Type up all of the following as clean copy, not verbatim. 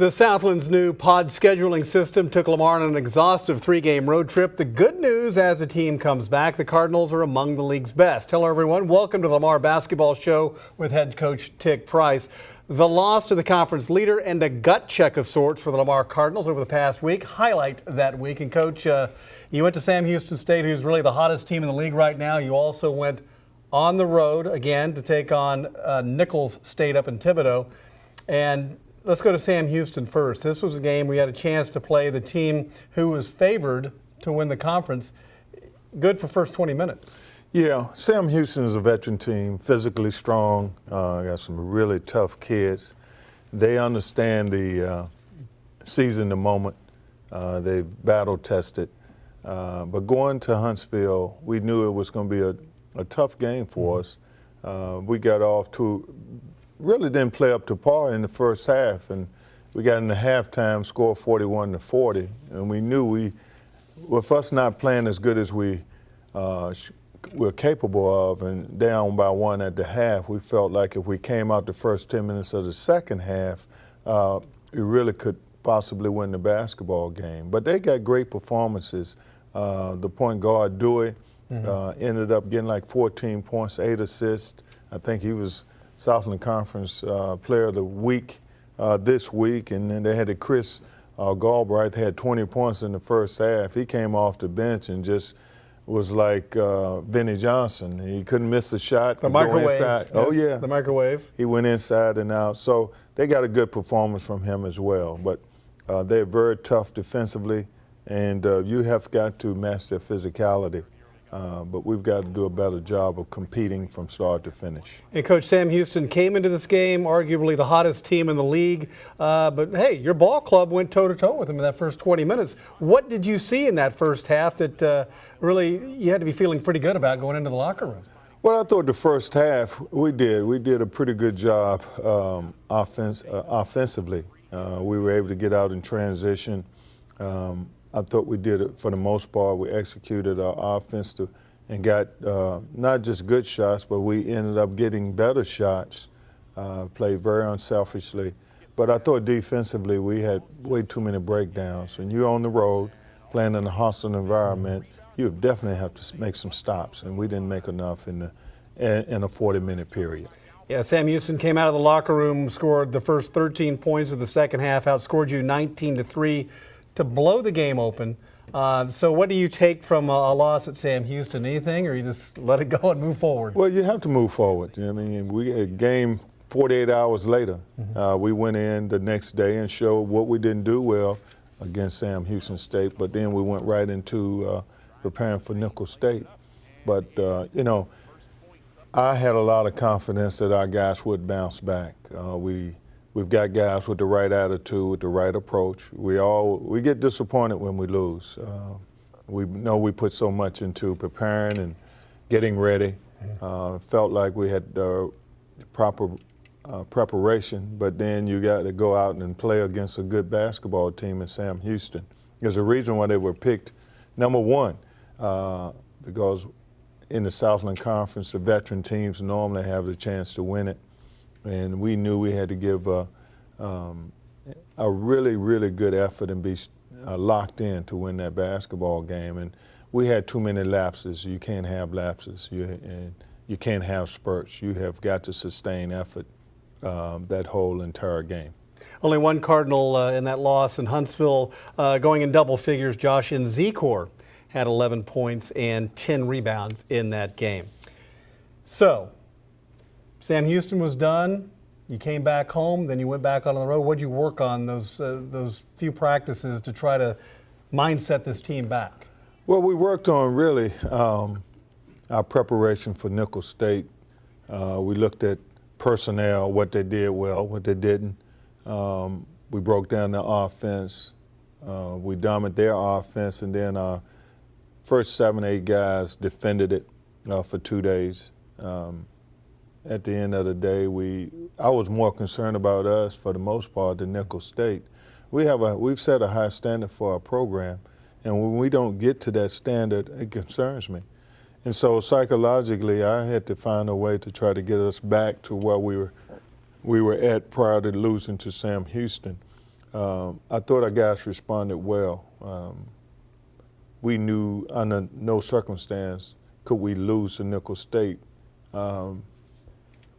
The Southland's new pod scheduling system took Lamar on an exhaustive three-game road trip. The good news as the team comes back, the Cardinals are among the league's best. Hello, everyone. Welcome to the Lamar Basketball Show with head coach Tick Price. The loss to the conference leader and a gut check of sorts for the Lamar Cardinals over the past week. Highlight that week. And, Coach, you went to Sam Houston State, who's really the hottest team in the league right now. You also went on the road again to take on Nicholls State up in Thibodaux. And let's go to Sam Houston first. This was a game we had a chance to play the team who was favored to win the conference. Good for first 20 minutes. Yeah, Sam Houston is a veteran team, physically strong, got some really tough kids. They understand the season, the moment. They've battle tested. But going to Huntsville, we knew it was going to be a tough game for us. We got off to really didn't play up to par in the first half, and we got in the halftime score 41-40, and we knew with us not playing as good as we're capable of and down by one at the half, we felt like if we came out the first 10 minutes of the second half, we really could possibly win the basketball game. But they got great performances. The point guard, Dewey, ended up getting like 14 points, 8 assists. I think he was Southland Conference Player of the Week this week, and then they had Chris Galbraith had 20 points in the first half. He came off the bench and just was like Vinnie Johnson. He couldn't miss a shot. The microwave. Yes, oh yeah, the microwave. He went inside and out. So they got a good performance from him as well. But they're very tough defensively, and you have got to match their physicality. But we've got to do a better job of competing from start to finish. And Coach, Sam Houston came into this game arguably the hottest team in the league. But hey, your ball club went toe-to-toe with them in that first 20 minutes. What did you see in that first half that really you had to be feeling pretty good about going into the locker room? Well, I thought the first half we did a pretty good job offensively. We were able to get out in transition. I thought we did it for the most part. We executed our offense and got not just good shots, but we ended up getting better shots, played very unselfishly. But I thought defensively we had way too many breakdowns. When you're on the road, playing in a hostile environment, you definitely have to make some stops, and we didn't make enough in a 40-minute period. Yeah, Sam Houston came out of the locker room, scored the first 13 points of the second half, outscored you 19-3. To blow the game open. So what do you take from a loss at Sam Houston? Anything, or you just let it go and move forward? Well, you have to move forward. I mean, we had a game 48 hours later. We went in the next day and showed what we didn't do well against Sam Houston State, but then we went right into preparing for Nicholls State. But, you know, I had a lot of confidence that our guys would bounce back. We've got guys with the right attitude, with the right approach. We get disappointed when we lose. We know we put so much into preparing and getting ready. Felt like we had proper preparation, but then you got to go out and play against a good basketball team in Sam Houston. There's a reason why they were picked number one, because in the Southland Conference, the veteran teams normally have the chance to win it. And we knew we had to give a really, really good effort and be locked in to win that basketball game. And we had too many lapses. You can't have lapses. You can't have spurts. You have got to sustain effort that whole entire game. Only one Cardinal in that loss in Huntsville, going in double figures. Josh Nzikor had 11 points and 10 rebounds in that game. So Sam Houston was done. You came back home, then you went back on the road. What did you work on those few practices to try to mindset this team back? Well, we worked on really our preparation for Nicholls State. We looked at personnel, what they did well, what they didn't. We broke down their offense. We dominated their offense, and then our first 7, 8 guys defended it for 2 days. At the end of the day, I was more concerned about us for the most part than Nicholls State. We've set a high standard for our program, and when we don't get to that standard, it concerns me. And so psychologically, I had to find a way to try to get us back to where we were at prior to losing to Sam Houston. I thought our guys responded well. We knew under no circumstance could we lose to Nickel State.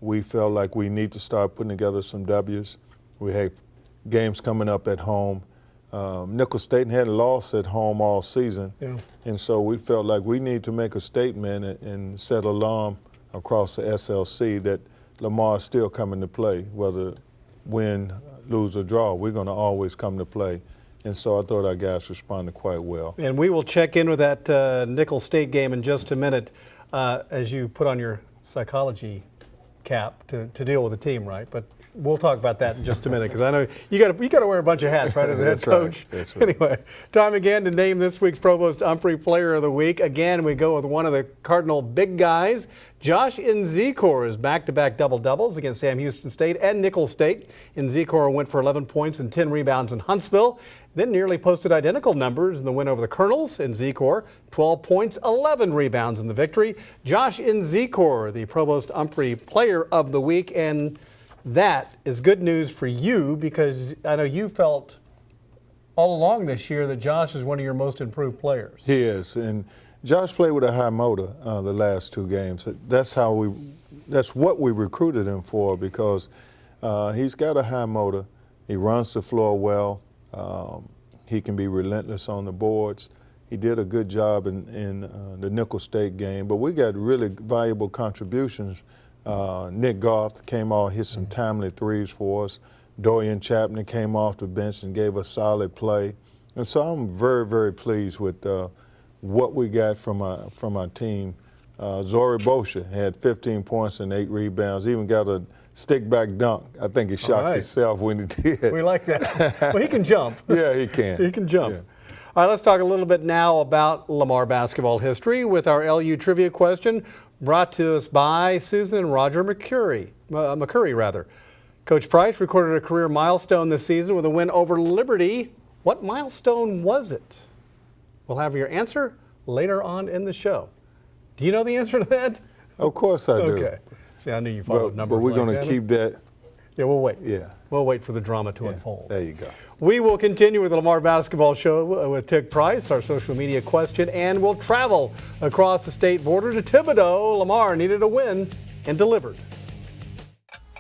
We felt like we need to start putting together some W's. We had games coming up at home. Nickel State hadn't lost at home all season, and so we felt like we need to make a statement and set alarm across the SLC that Lamar is still coming to play, whether win, lose, or draw. We're going to always come to play. And so I thought our guys responded quite well. And we will check in with that Nickel State game in just a minute as you put on your psychology cap to deal with the team, right? But we'll talk about that in just a minute because I know you got to wear a bunch of hats, right, as a head coach. Right. That's right. Anyway, time again to name this week's Provost Humphrey Player of the Week. Again, we go with one of the Cardinal big guys. Josh Nzekor's back-to-back double-doubles against Sam Houston State and Nickel State. Nzekor went for 11 points and 10 rebounds in Huntsville, then nearly posted identical numbers in the win over the Colonels. Nzekor, 12 points, 11 rebounds in the victory. Josh Nzekor, the Provost Humphrey Player of the Week, and that is good news for you because I know you felt all along this year that Josh is one of your most improved players. He is, and Josh played with a high motor the last two games. That's what we recruited him for because he's got a high motor. He runs the floor well. He can be relentless on the boards. He did a good job in the Nickel State game, but we got really valuable contributions. Nick Garth came off, hit some timely threes for us. Dorian Chapman came off the bench and gave us solid play. And so I'm very, very pleased with what we got from our team. Zori Bosha had 15 points and 8 rebounds, even got a stick-back dunk. I think he shocked himself when he did. We like that. Well, he can jump. Yeah, he can. He can jump. Yeah. All right, let's talk a little bit now about Lamar basketball history with our LU trivia question brought to us by Susan and Roger McCurry. Coach Price recorded a career milestone this season with a win over Liberty. What milestone was it? We'll have your answer later on in the show. Do you know the answer to that? Of course I do. Okay. See, I knew you followed numbers. But we're like going to keep that. Yeah, we'll wait. Yeah. We'll wait for the drama to unfold. There you go. We will continue with the Lamar Basketball Show with Tig Price, our social media question, and we'll travel across the state border to Thibodaux. Lamar needed a win and delivered.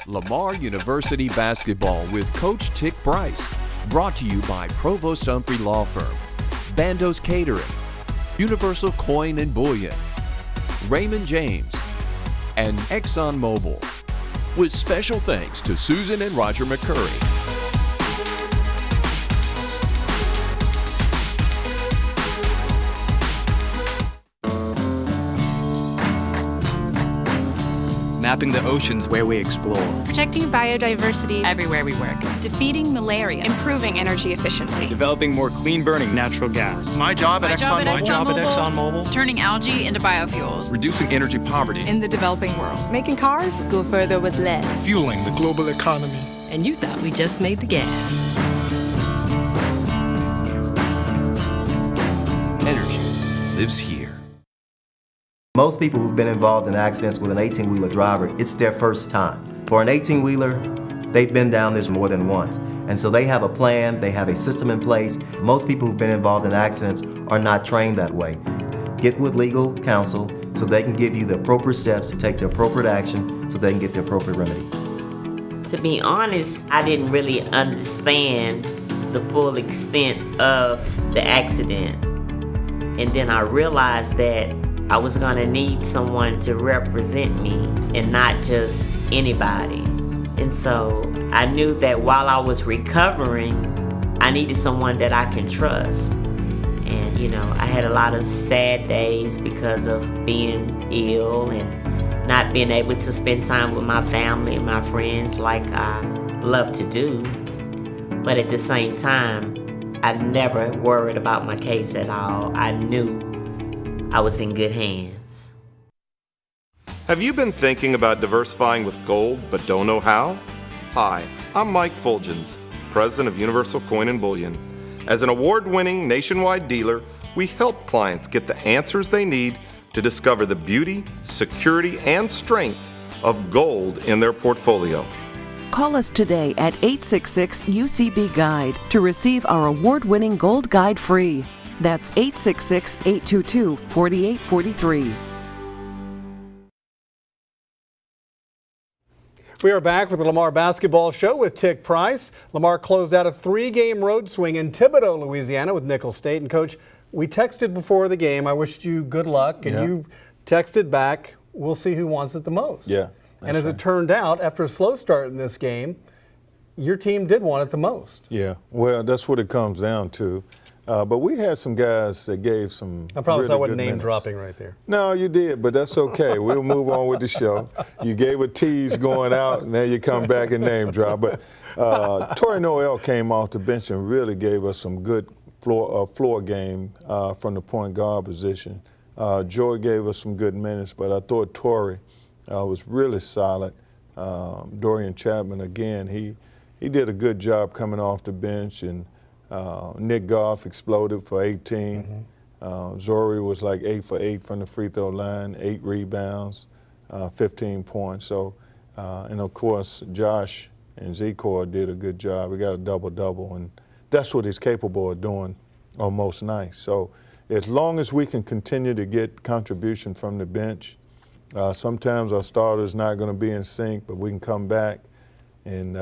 Lamar University Basketball with Coach Tig Price. Brought to you by Provost Humphrey Law Firm, Bando's Catering, Universal Coin and Bullion, Raymond James, and ExxonMobil. With special thanks to Susan and Roger McCurry. Mapping the oceans where we explore. Protecting biodiversity everywhere we work. defeating malaria, Improving energy efficiency. Developing more clean-burning natural gas. My job at ExxonMobil. Turning algae into biofuels. Reducing energy poverty. In the developing world. Making cars go further with less. Fueling the global economy. And you thought we just made the gas. Energy lives here. Most people who've been involved in accidents with an 18-wheeler driver, it's their first time. For an 18-wheeler, they've been down this more than once. And so they have a plan, they have a system in place. Most people who've been involved in accidents are not trained that way. Get with legal counsel so they can give you the appropriate steps to take the appropriate action so they can get the appropriate remedy. To be honest, I didn't really understand the full extent of the accident. And then I realized that I was gonna need someone to represent me and not just anybody. And so I knew that while I was recovering, I needed someone that I can trust. And you know, I had a lot of sad days because of being ill and not being able to spend time with my family and my friends like I love to do. But at the same time, I never worried about my case at all. I knew I was in good hands. Have you been thinking about diversifying with gold but don't know how? Hi, I'm Mike Fulgens, president of Universal Coin and Bullion. As an award-winning nationwide dealer, we help clients get the answers they need to discover the beauty, security, and strength of gold in their portfolio. Call us today at 866-UCB-GUIDE to receive our award-winning Gold Guide free. That's 866-822-4843. We are back with the Lamar Basketball Show with Tick Price. Lamar closed out a 3-game road swing in Thibodaux, Louisiana with Nicholls State. And Coach, we texted before the game. I wished you good luck, and you texted back, we'll see who wants it the most. Yeah. And as it turned out, after a slow start in this game, your team did want it the most. Yeah, well, that's what it comes down to. But we had some guys that gave some. I promise really I wasn't good name minutes. Dropping right there. No, you did, but that's okay. We'll move on with the show. You gave a tease going out, and then you come back and name drop. But Torrey Noel came off the bench and really gave us some good floor game from the point guard position. Joy gave us some good minutes, but I thought Torrey was really solid. Dorian Chapman, again, he did a good job coming off the bench, and Nick Goff exploded for 18. Zori was like 8 for 8 from the free throw line, 8 rebounds, 15 points. So, and of course, Josh and Zecor did a good job. We got a double-double, and that's what he's capable of doing on most nights. So as long as we can continue to get contribution from the bench, sometimes our starter's not going to be in sync, but we can come back and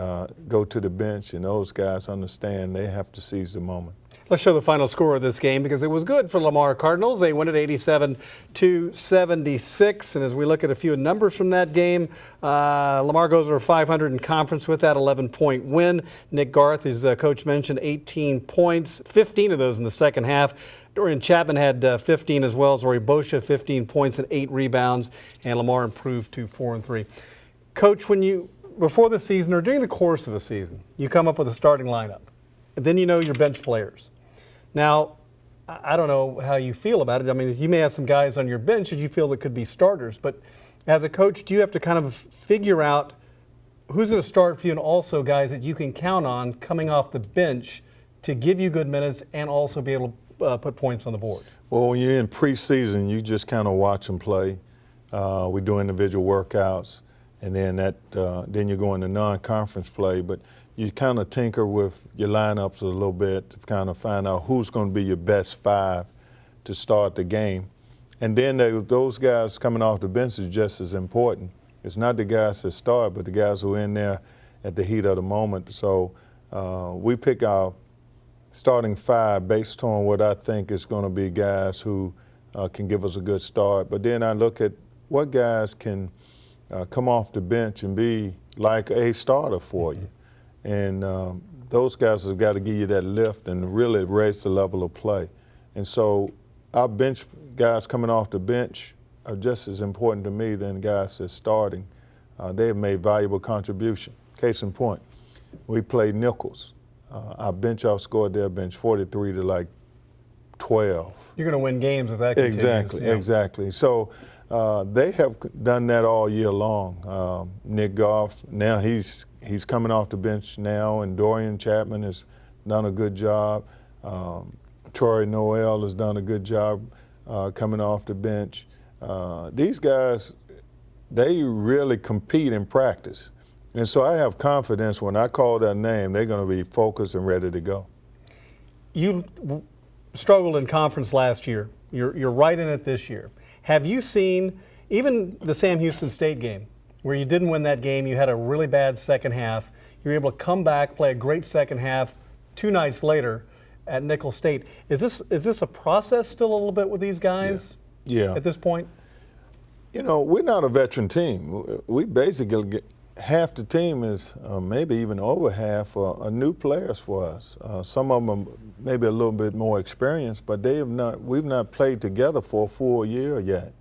go to the bench, and those guys understand they have to seize the moment. Let's show the final score of this game because it was good for Lamar Cardinals. They win at 87-76. And as we look at a few numbers from that game, Lamar goes over 500 in conference with that 11-point win. Nick Garth, as Coach mentioned, 18 points, 15 of those in the second half. Dorian Chapman had 15 as well. Zori Bosha, 15 points and 8 rebounds. And Lamar improved to 4-3. Coach, when you before the season or during the course of a season, you come up with a starting lineup. And then you know your bench players. Now, I don't know how you feel about it. I mean, you may have some guys on your bench that you feel that could be starters. But as a coach, do you have to kind of figure out who's going to start for you and also guys that you can count on coming off the bench to give you good minutes and also be able to put points on the board? Well, when you're in preseason, you just kind of watch them play. We do individual workouts. And then then you go into non-conference play, but you kind of tinker with your lineups a little bit to kind of find out who's going to be your best 5 to start the game. And then those guys coming off the bench is just as important. It's not the guys that start, but the guys who are in there at the heat of the moment. So we pick our starting 5 based on what I think is going to be guys who can give us a good start. But then I look at what guys can come off the bench and be like a starter for you. And those guys have got to give you that lift and really raise the level of play. And so our bench guys coming off the bench are just as important to me than guys that's starting. They have made valuable contribution. Case in point, we played Nicholls. Our bench outscored their bench 43 to like 12. You're going to win games if that continues. Exactly. So they have done that all year long. Nick Goff, now he's coming off the bench now, and Dorian Chapman has done a good job. Torrey Noel has done a good job coming off the bench. These guys, they really compete in practice. And so I have confidence when I call their name, they're going to be focused and ready to go. You struggled in conference last year. You're right in it this year. Have you seen even the Sam Houston State game where you didn't win that game, you had a really bad second half, you were able to come back, play a great second half 2 nights later at Nicholls State. Is this a process still a little bit with these guys at this point? You know, we're not a veteran team. We basically get half the team is maybe even over half are new players for us. Some of them are maybe a little bit more experienced, but we've not played together for a full year yet.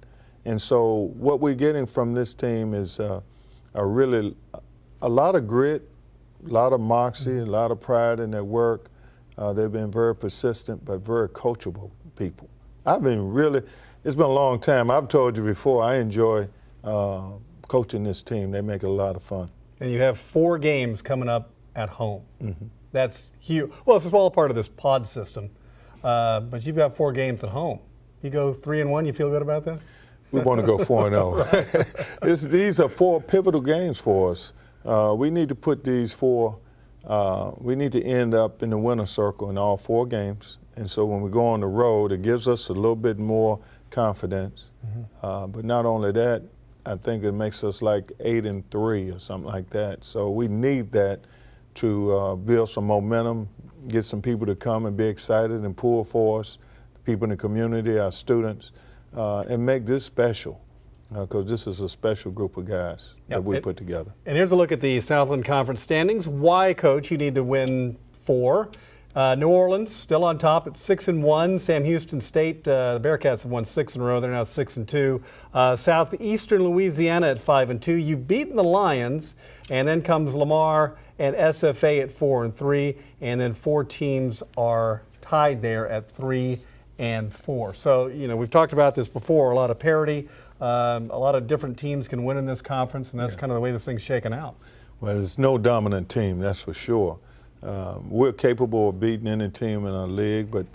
And so what we're getting from this team is a lot of grit, a lot of moxie, a lot of pride in their work. They've been very persistent, but very coachable people. It's been a long time. I've told you before, I enjoy coaching this team. They make it a lot of fun. And you have 4 games coming up at home. That's huge. Well, it's all part of this pod system, but you've got 4 games at home. You go 3-1, you feel good about that? We want to go 4-0. These are 4 pivotal games for us. We need to put these four, we need to end up in the winner's circle in all 4 games. And so when we go on the road, it gives us a little bit more confidence. But not only that, I think it makes us like 8-3 or something like that. So we need that to build some momentum, get some people to come and be excited and pull for us, people in the community, our students, and make this special. Because this is a special group of guys that we put together. And here's a look at the Southland Conference standings. Why, Coach, you need to win 4. New Orleans still on top at 6-1. Sam Houston State, the Bearcats have won 6 in a row. They're now 6-2. Southeastern Louisiana at 5-2. You've beaten the Lions, and then comes Lamar and SFA at 4-3, and then 4 teams are tied there at 3-4. So, you know, we've talked about this before. A lot of parity. A lot of different teams can win in this conference, and that's kind of the way this thing's shaken out. Well, there's no dominant team, that's for sure. We're capable of beating any team in our league, but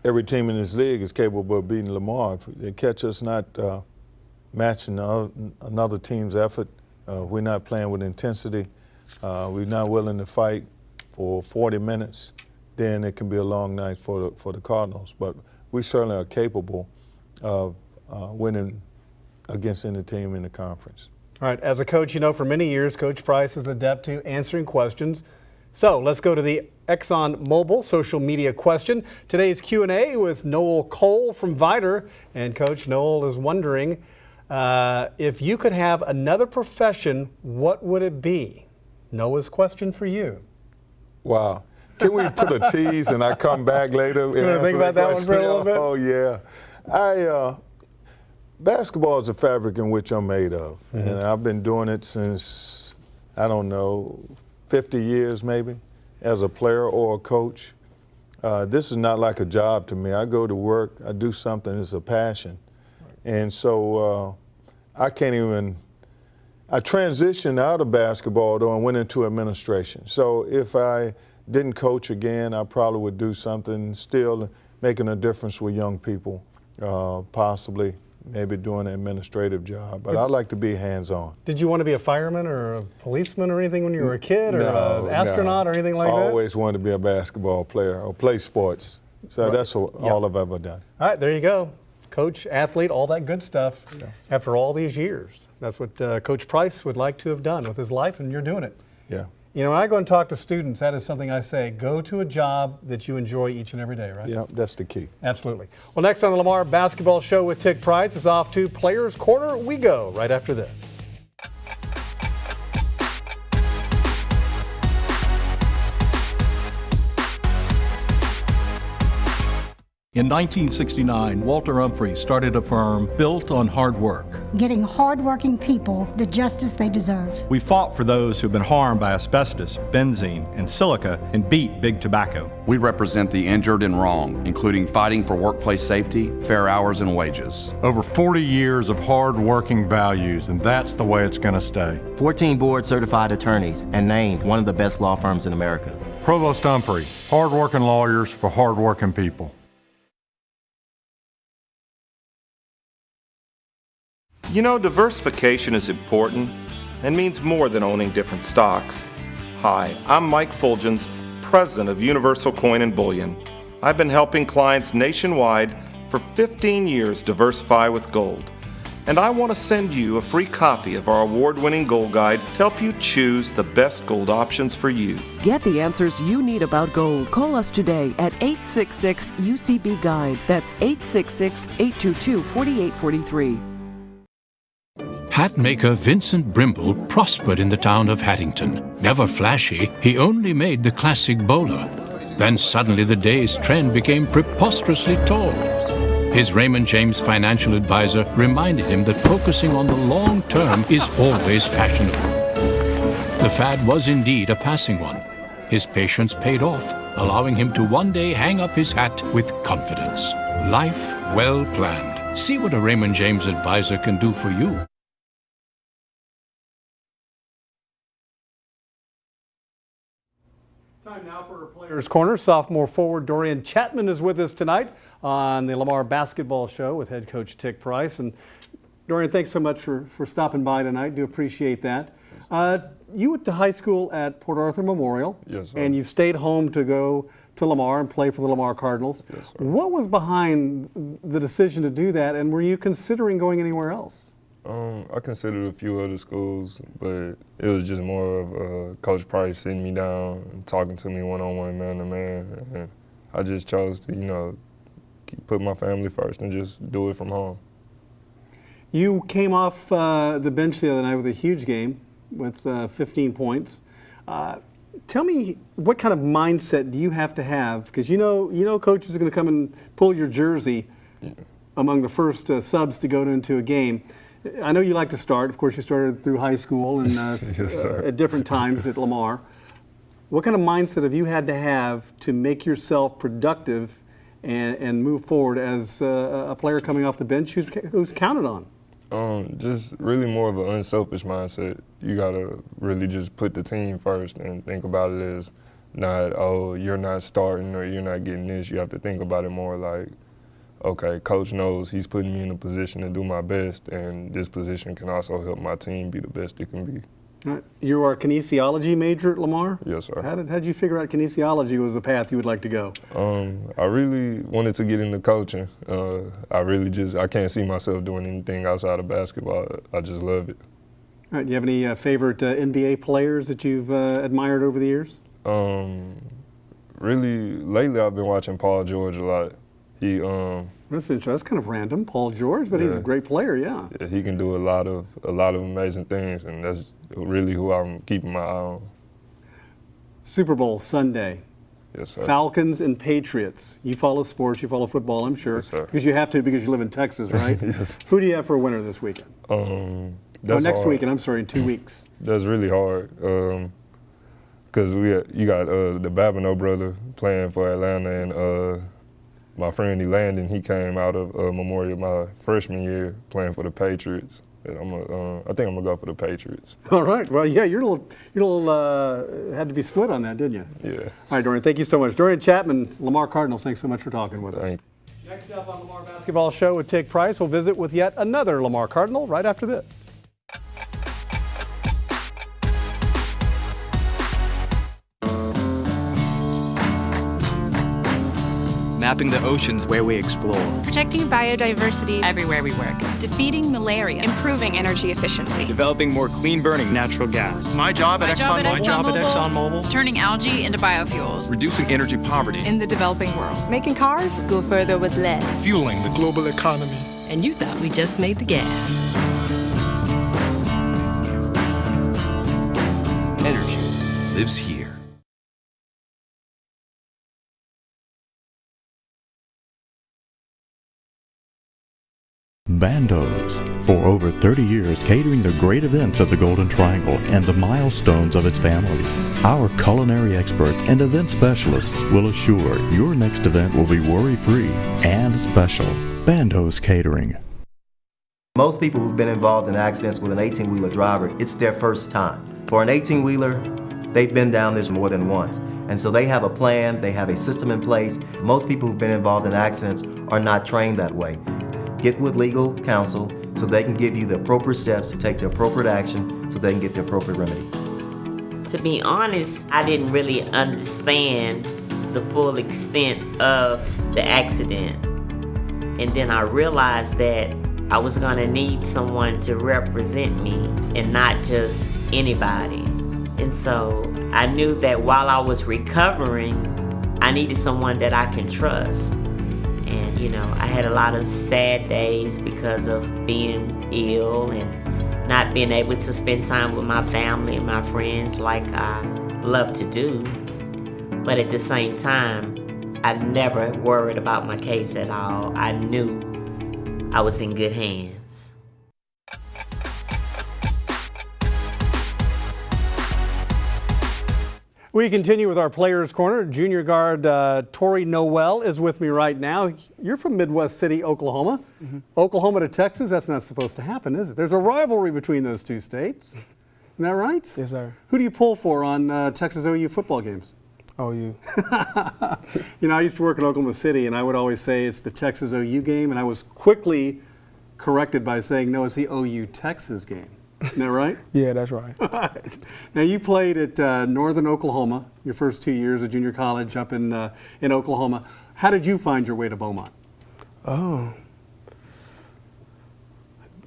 every team in this league is capable of beating Lamar. If they catch us not matching another team's effort, we're not playing with intensity, we're not willing to fight for 40 minutes, then it can be a long night for the Cardinals. But we certainly are capable of winning against any team in the conference. All right, as a coach, you know, for many years, Coach Price is adept to answering questions. So let's go to the Exxon Mobil social media question. Today's Q&A with Noel Cole from Vider. And Coach, Noel is wondering, if you could have another profession, what would it be? Noah's question for you. Wow. Can we put a tease and I come back later? You want to think about that one for a little bit? Oh, yeah. Basketball is the fabric in which I'm made of. And I've been doing it since, I don't know, 50 years maybe, as a player or a coach. This is not like a job to me. I go to work, I do something, it's a passion. And so I transitioned out of basketball though and went into administration. So if I didn't coach again, I probably would do something still making a difference with young people, possibly maybe doing an administrative job, but I'd like to be hands-on. Did you want to be a fireman or a policeman or anything when you were a kid, or an astronaut or anything like that? I always wanted to be a basketball player or play sports. So that's all I've ever done. All right, there you go. Coach, athlete, all that good stuff after all these years. That's what Coach Price would like to have done with his life, and you're doing it. Yeah. You know, when I go and talk to students, that is something I say, go to a job that you enjoy each and every day, right? Yeah, that's the key. Absolutely. Well, next on the Lamar Basketball Show with Tick Price is off to Players Corner we go right after this. In 1969, Walter Humphrey started a firm built on hard work. Getting hard-working people the justice they deserve. We fought for those who've been harmed by asbestos, benzene, and silica and beat big tobacco. We represent the injured and wrong, including fighting for workplace safety, fair hours, and wages. Over 40 years of hard-working values, and that's the way it's going to stay. 14 board-certified attorneys and named one of the best law firms in America. Provost Humphrey, hard-working lawyers for hard-working people. You know, diversification is important and means more than owning different stocks. Hi, I'm Mike Fulgens, President of Universal Coin and Bullion. I've been helping clients nationwide for 15 years diversify with gold. And I want to send you a free copy of our award-winning gold guide to help you choose the best gold options for you. Get the answers you need about gold. Call us today at 866-UCB-GUIDE. That's 866-822-4843. Hat maker Vincent Brimble prospered in the town of Hattington. Never flashy, he only made the classic bowler. Then suddenly the day's trend became preposterously tall. His Raymond James financial advisor reminded him that focusing on the long term is always fashionable. The fad was indeed a passing one. His patience paid off, allowing him to one day hang up his hat with confidence. Life well planned. See what a Raymond James advisor can do for you. Time now for Players Corner. Sophomore forward Dorian Chapman is with us tonight on the Lamar Basketball Show with head coach Tick Price. And Dorian, thanks so much for stopping by tonight. Do appreciate that. You went to high school at Port Arthur Memorial. Yes, sir. And you stayed home to go to Lamar and play for the Lamar Cardinals. Yes, sir. What was behind the decision to do that, and were you considering going anywhere else? I considered a few other schools, but it was just more of Coach Price sitting me down and talking to me one-on-one, man-to-man. And I just chose to, put my family first and just do it from home. You came off the bench the other night with a huge game with 15 points. Tell me, what kind of mindset do you have to have? Because you know coaches are going to come and pull your jersey among the first subs to go into a game. I know you like to start. Of course, you started through high school and at different times at Lamar. What kind of mindset have you had to have to make yourself productive and move forward as a player coming off the bench who's counted on? Just really more of an unselfish mindset. You gotta really just put the team first and think about it as not, oh, you're not starting or you're not getting this. You have to think about it more like, okay, coach knows he's putting me in a position to do my best, and this position can also help my team be the best it can be. All right. You are a kinesiology major at Lamar? Yes, sir. How did you figure out kinesiology was the path you would like to go? I really wanted to get into coaching. I can't see myself doing anything outside of basketball. I just love it. All right. Do you have any favorite NBA players that you've admired over the years? Really, lately I've been watching Paul George a lot. That's kind of random, Paul George, but he's a great player, yeah. Yeah, he can do a lot of amazing things, and that's really who I'm keeping my eye on. Super Bowl Sunday. Yes, sir. Falcons and Patriots. You follow sports, you follow football, I'm sure. Yes, sir. Because you have to, because you live in Texas, right? Yes. Who do you have for a winner this weekend? Next hard. weekend, I'm sorry, in 2 weeks. That's really hard. Because you got the Babineau brother playing for Atlanta, and my friend Elandon, he came out of Memorial my freshman year playing for the Patriots. And I think I'm gonna go for the Patriots. All right. Well, yeah, you're a little had to be split on that, didn't you? Yeah. All right, Dorian. Thank you so much, Dorian Chapman, Lamar Cardinals. Thanks so much for talking with us. Thank you. Next up on Lamar Basketball Show with Tick Price, we'll visit with yet another Lamar Cardinal right after this. Mapping the oceans where we explore. Protecting biodiversity everywhere we work. defeating malaria, Improving energy efficiency. Developing more clean burning natural gas. My job at ExxonMobil. Turning algae into biofuels. Reducing energy poverty. In the developing world. Making cars go further with less. Fueling the global economy. And you thought we just made the gas. Energy lives here. Bando's. For over 30 years, catering the great events of the Golden Triangle and the milestones of its families. Our culinary experts and event specialists will assure your next event will be worry-free and special. Bando's Catering. Most people who've been involved in accidents with an 18-wheeler driver, it's their first time. For an 18-wheeler, they've been down this more than once. And so they have a plan, they have a system in place. Most people who've been involved in accidents are not trained that way. Get with legal counsel so they can give you the appropriate steps to take the appropriate action so they can get the appropriate remedy. To be honest, I didn't really understand the full extent of the accident. And then I realized that I was gonna need someone to represent me and not just anybody. And so I knew that while I was recovering, I needed someone that I can trust. And I had a lot of sad days because of being ill and not being able to spend time with my family and my friends like I love to do. But at the same time, I never worried about my case at all. I knew I was in good hands. We continue with our Players Corner. Junior guard Tori Noel is with me right now. You're from Midwest City, Oklahoma. Mm-hmm. Oklahoma to Texas, that's not supposed to happen, is it? There's a rivalry between those two states. Isn't that right? Yes, sir. Who do you pull for on Texas OU football games? OU. I used to work in Oklahoma City, and I would always say it's the Texas OU game, and I was quickly corrected by saying, no, it's the OU Texas game. Isn't that right? Yeah, that's right. All right. Now, you played at Northern Oklahoma your first 2 years of junior college up in Oklahoma. How did you find your way to Beaumont?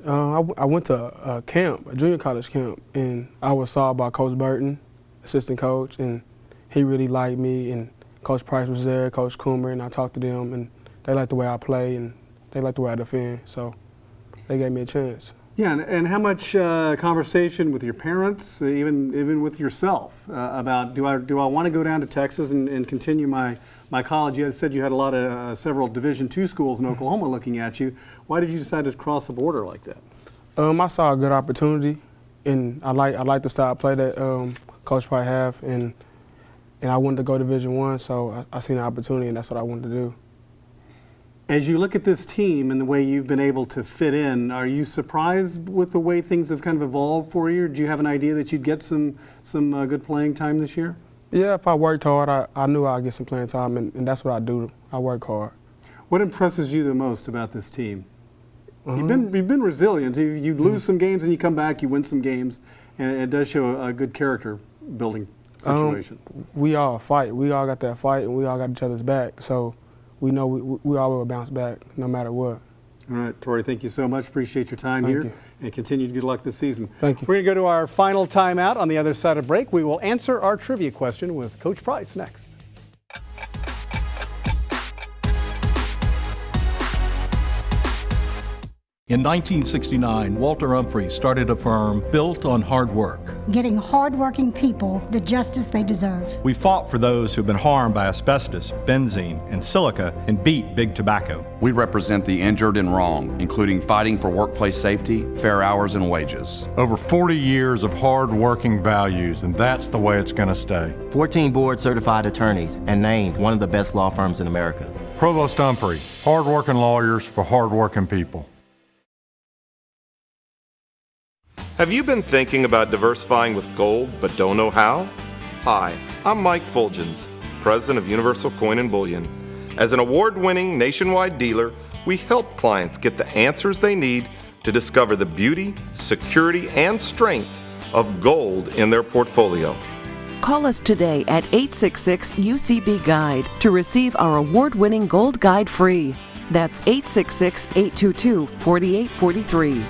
I went to a camp, a junior college camp, and I was saw by Coach Burton, assistant coach, and he really liked me, and Coach Price was there, Coach Coomer, and I talked to them, and they liked the way I play, and they liked the way I defend, so they gave me a chance. Yeah, and how much conversation with your parents, even with yourself, about do I want to go down to Texas and continue my college? You had said you had a lot of several Division II schools in Oklahoma looking at you. Why did you decide to cross the border like that? I saw a good opportunity, and I like the style of play that Coach Price have, and I wanted to go Division I, so I seen an opportunity, and that's what I wanted to do. As you look at this team and the way you've been able to fit in, are you surprised with the way things have kind of evolved for you? Or do you have an idea that you'd get some good playing time this year? Yeah, if I worked hard, I knew I'd get some playing time, and that's what I do. I work hard. What impresses you the most about this team? You've been resilient. You lose some games and you come back, you win some games, and it does show a good character building situation. We all fight. We all got that fight, and we all got each other's back. So we know we all will bounce back no matter what. All right, Torrey, thank you so much. Appreciate your time here, and continued good luck this season. Thank you. We're going to go to our final timeout. On the other side of break, we will answer our trivia question with Coach Price next. In 1969, Walter Humphrey started a firm built on hard work. Getting hardworking people the justice they deserve. We fought for those who've been harmed by asbestos, benzene, and silica, and beat big tobacco. We represent the injured and wrong, including fighting for workplace safety, fair hours and wages. Over 40 years of hard-working values, and that's the way it's going to stay. 14 board-certified attorneys and named one of the best law firms in America. Provost Humphrey, hard-working lawyers for hard-working people. Have you been thinking about diversifying with gold but don't know how? Hi, I'm Mike Fulgens, President of Universal Coin and Bullion. As an award-winning nationwide dealer, we help clients get the answers they need to discover the beauty, security, and strength of gold in their portfolio. Call us today at 866-UCB-GUIDE to receive our award-winning Gold Guide free. That's 866-822-4843.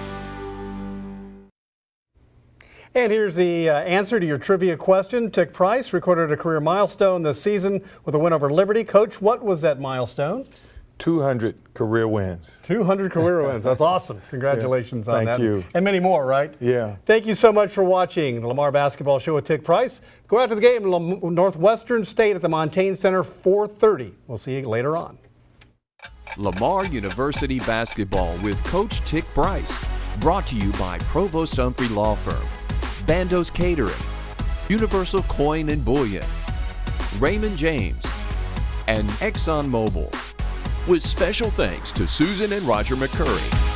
And here's the answer to your trivia question. Tick Price recorded a career milestone this season with a win over Liberty. Coach, what was that milestone? 200 career wins. 200 career wins. That's awesome. Congratulations on that. Thank you. And many more, right? Yeah. Thank you so much for watching the Lamar Basketball Show with Tick Price. Go out to the game in Northwestern State at the Montaigne Center, 4:30. We'll see you later on. Lamar University Basketball with Coach Tick Price. Brought to you by Provost Humphrey Law Firm, Bandos Catering, Universal Coin and Bullion, Raymond James, and ExxonMobil. With special thanks to Susan and Roger McCurry.